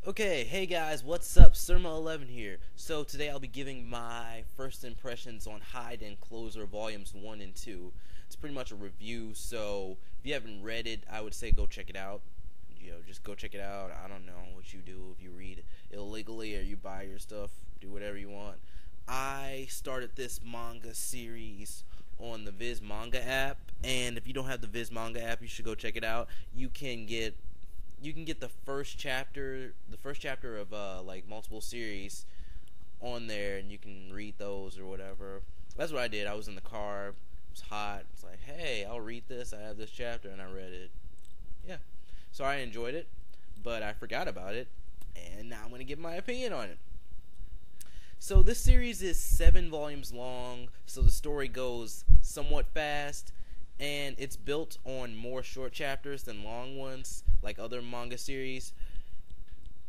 Okay, hey guys, what's up? Surma11 here. So today I'll be giving my first impressions on Hyde and Closer Volumes 1 and 2. It's pretty much a review, so if you haven't read it, I would say go check it out. Just go check it out. I don't know what you do if you read illegally or you buy your stuff, do whatever you want. I started this manga series on the Viz Manga app, and if you don't have the Viz Manga app, you should go check it out. You can get the first chapter of like multiple series on there, and you can read those or whatever. That's what I did. I was in the car, it was hot. It's like, hey, I'll read this. I have this chapter, and I read it. Yeah, so I enjoyed it, but I forgot about it, and now I'm gonna give my opinion on it. So this series is 7 volumes long, so the story goes somewhat fast, and it's built on more short chapters than long ones, like other manga series.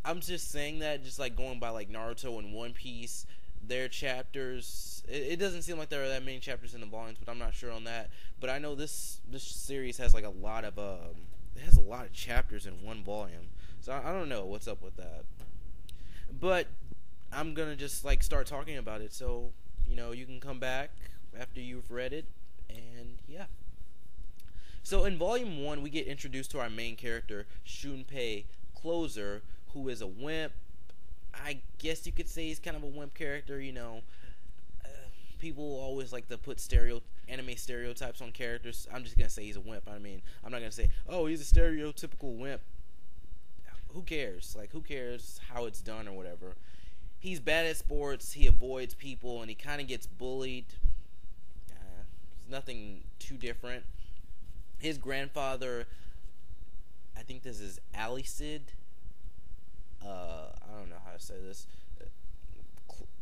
I'm just saying that, just like going by like Naruto and One Piece, their chapters, it doesn't seem like there are that many chapters in the volumes, but I'm not sure on that. But I know this series has like a lot of chapters in one volume, so I don't know what's up with that. But I'm gonna just like start talking about it, so you can come back after you've read it, and yeah. So in Volume 1, we get introduced to our main character, Shunpei Closer, who is a wimp. I guess you could say he's kind of a wimp character, People always like to put anime stereotypes on characters. I'm just going to say he's a wimp. I mean, I'm not going to say, oh, he's a stereotypical wimp. Who cares? Like, who cares how it's done or whatever? He's bad at sports, he avoids people, and he kind of gets bullied. It's nothing too different. His grandfather, I think this is Alicid. I don't know how to say this.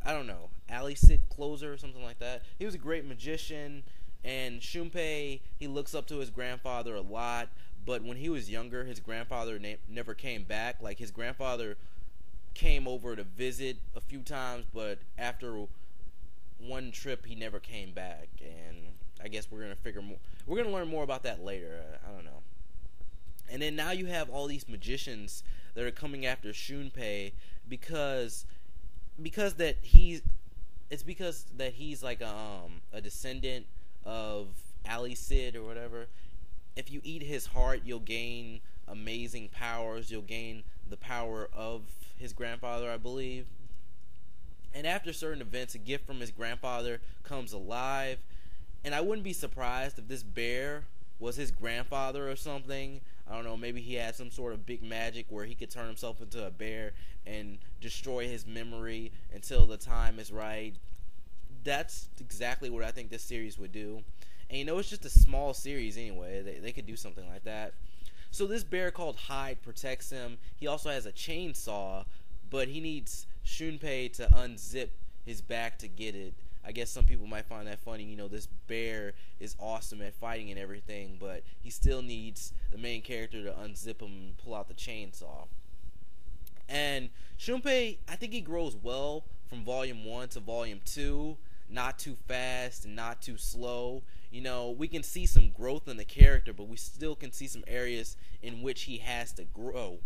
I don't know. Alicid Closer or something like that. He was a great magician, and Shunpei, he looks up to his grandfather a lot, but when he was younger, his grandfather never came back. Like, his grandfather came over to visit a few times, but after one trip, he never came back, and I guess we're gonna learn more about that later. I don't know. And then now you have all these magicians that are coming after Shunpei because that he's like a descendant of Alicid or whatever. If you eat his heart, you'll gain amazing powers. You'll gain the power of his grandfather, I believe. And after certain events, a gift from his grandfather comes alive. And I wouldn't be surprised if this bear was his grandfather or something. I don't know, maybe he had some sort of big magic where he could turn himself into a bear and destroy his memory until the time is right. That's exactly what I think this series would do. And it's just a small series anyway. They could do something like that. So this bear called Hyde protects him. He also has a chainsaw, but he needs Shunpei to unzip his back to get it. I guess some people might find that funny. This bear is awesome at fighting and everything, but he still needs the main character to unzip him and pull out the chainsaw. And Shunpei, I think he grows well from Volume 1 to Volume 2. Not too fast and not too slow. We can see some growth in the character, but we still can see some areas in which he has to grow.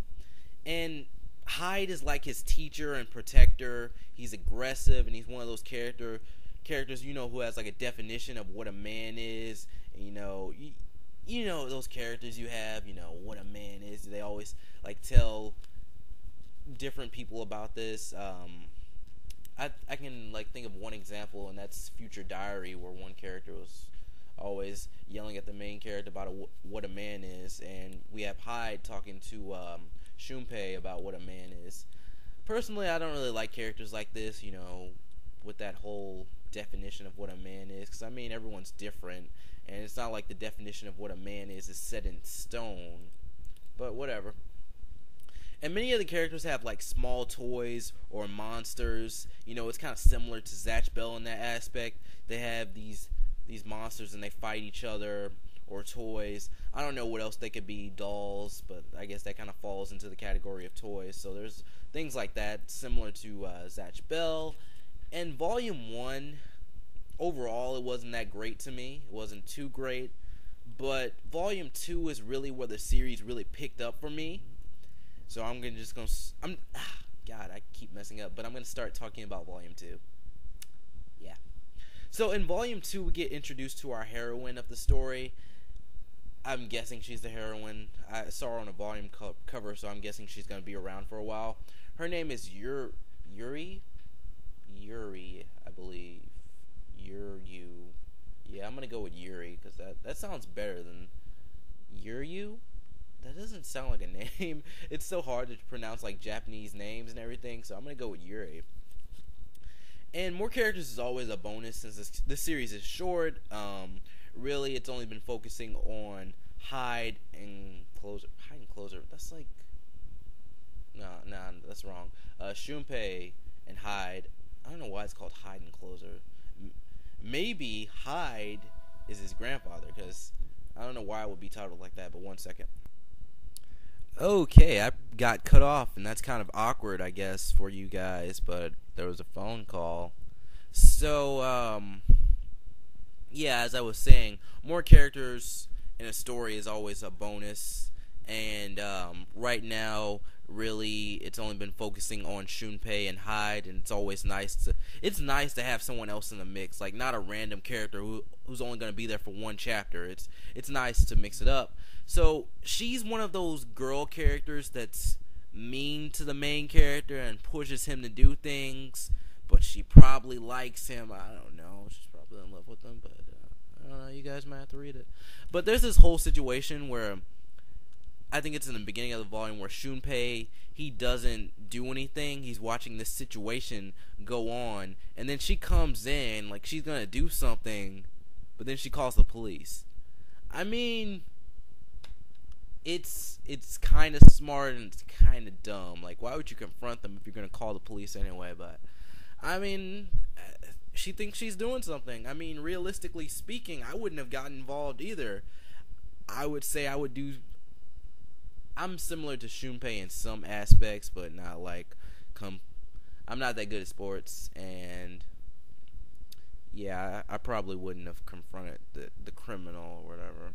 And Hyde is like his teacher and protector. He's aggressive, and he's one of those characters who has like a definition of what a man is. And, those characters you have, what a man is. They always like tell different people about this. I can like think of one example, and that's Future Diary, where one character was always yelling at the main character about what a man is, and we have Hyde talking to Shunpei about what a man is. Personally, I don't really like characters like this, with that whole definition of what a man is, because everyone's different, and it's not like the definition of what a man is set in stone, but whatever. And many of the characters have like small toys or monsters. It's kind of similar to Zatch Bell in that aspect. They have these monsters and they fight each other, or toys. I don't know what else they could be, dolls, but I guess that kind of falls into the category of toys. So there's things like that, similar to Zatch Bell. And Volume 1, overall, it wasn't that great to me. It wasn't too great. But Volume 2 is really where the series really picked up for me. So I'm God, I keep messing up, but I'm gonna start talking about Volume 2. Yeah. So in Volume 2, we get introduced to our heroine of the story. I'm guessing she's the heroine. I saw her on a volume cover, so I'm guessing she's gonna be around for a while. Her name is Yuri. Yuri, I believe. Yeah, I'm gonna go with Yuri because that sounds better than Yuryu. That doesn't sound like a name. It's so hard to pronounce like Japanese names and everything, so I'm gonna go with Yuri. And more characters is always a bonus since this series is short. Really, it's only been focusing on Hyde and Closer. Hyde and Closer. That's like no, that's wrong. Shunpei and Hyde. I don't know why it's called Hyde and Closer. Maybe Hyde is his grandfather, because I don't know why it would be titled like that. But 1 second. Okay, I got cut off, and that's kind of awkward, I guess, for you guys. But there was a phone call. So, yeah, as I was saying, more characters in a story is always a bonus. And right now, really, it's only been focusing on Shunpei and Hyde, and it's always nice to have someone else in the mix, like not a random character who's only going to be there for one chapter. It's nice to mix it up. So she's one of those girl characters that's mean to the main character and pushes him to do things, but she probably likes him. I don't know. She's probably in love with him, but I don't know. You guys might have to read it. But there's this whole situation where I think it's in the beginning of the volume where Shunpei, he doesn't do anything. He's watching this situation go on, and then she comes in like she's gonna do something, but then she calls the police. I mean, it's kind of smart and it's kind of dumb. Like, why would you confront them if you're gonna call the police anyway? But I mean, she thinks she's doing something. I mean, realistically speaking, I wouldn't have gotten involved either. I would say I'm similar to Shunpei in some aspects, but not like I'm not that good at sports, and yeah, I probably wouldn't have confronted the criminal or whatever.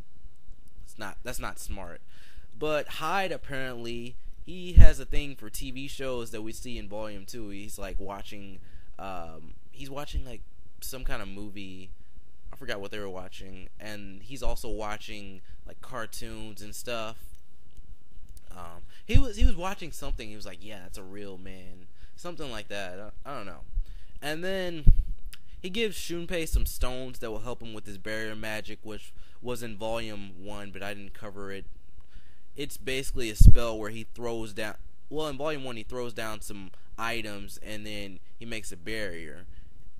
That's not smart. But Hyde, apparently, he has a thing for TV shows that we see in Volume 2. He's like watching like some kind of movie. I forgot what they were watching, and he's also watching like cartoons and stuff. He was watching something. He was like, yeah, that's a real man, something like that. I don't know. And then he gives Shunpei some stones that will help him with his barrier magic, which was in Volume 1, but I didn't cover it. It's basically a spell where he throws down. Well, in Volume 1, he throws down some items, and then he makes a barrier.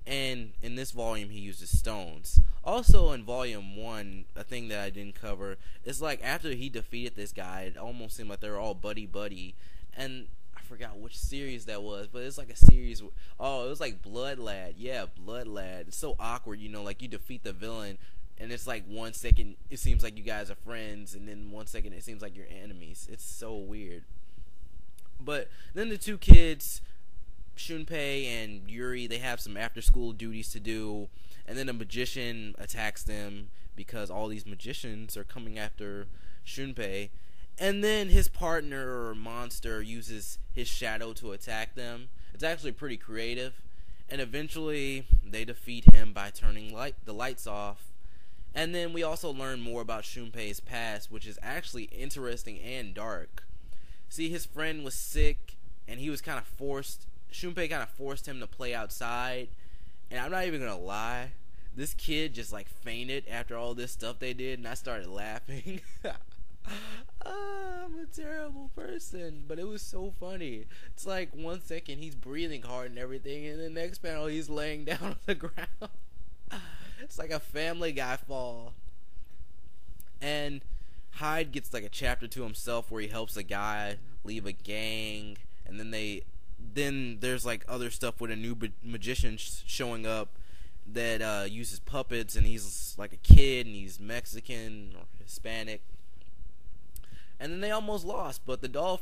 And in this volume, he uses stones. Also, in Volume 1, a thing that I didn't cover is like after he defeated this guy, it almost seemed like they were all buddy. And I forgot which series that was, but it's like a series. Oh, it was like Blood Lad. Yeah, Blood Lad. It's so awkward, like you defeat the villain, and it's like 1 second it seems like you guys are friends, and then 1 second it seems like you're enemies. It's so weird. But then the two kids, Shunpei and Yuri, they have some after-school duties to do, and then a magician attacks them because all these magicians are coming after Shunpei, and then his partner or monster uses his shadow to attack them. It's actually pretty creative, and eventually they defeat him by turning the lights off. And then we also learn more about Shunpei's past, which is actually interesting and dark. See, his friend was sick, and he was kind of forced. Shunpei kind of forced him to play outside, and I'm not even gonna lie, this kid just like fainted after all this stuff they did, and I started laughing. I'm a terrible person, but it was so funny. It's like 1 second he's breathing hard and everything, and the next panel he's laying down on the ground. It's like a Family Guy fall. And Hyde gets like a chapter to himself where he helps a guy leave a gang, and then there's like other stuff with a new magician showing up that uses puppets, and he's like a kid, and he's Mexican or Hispanic. And then they almost lost, but the doll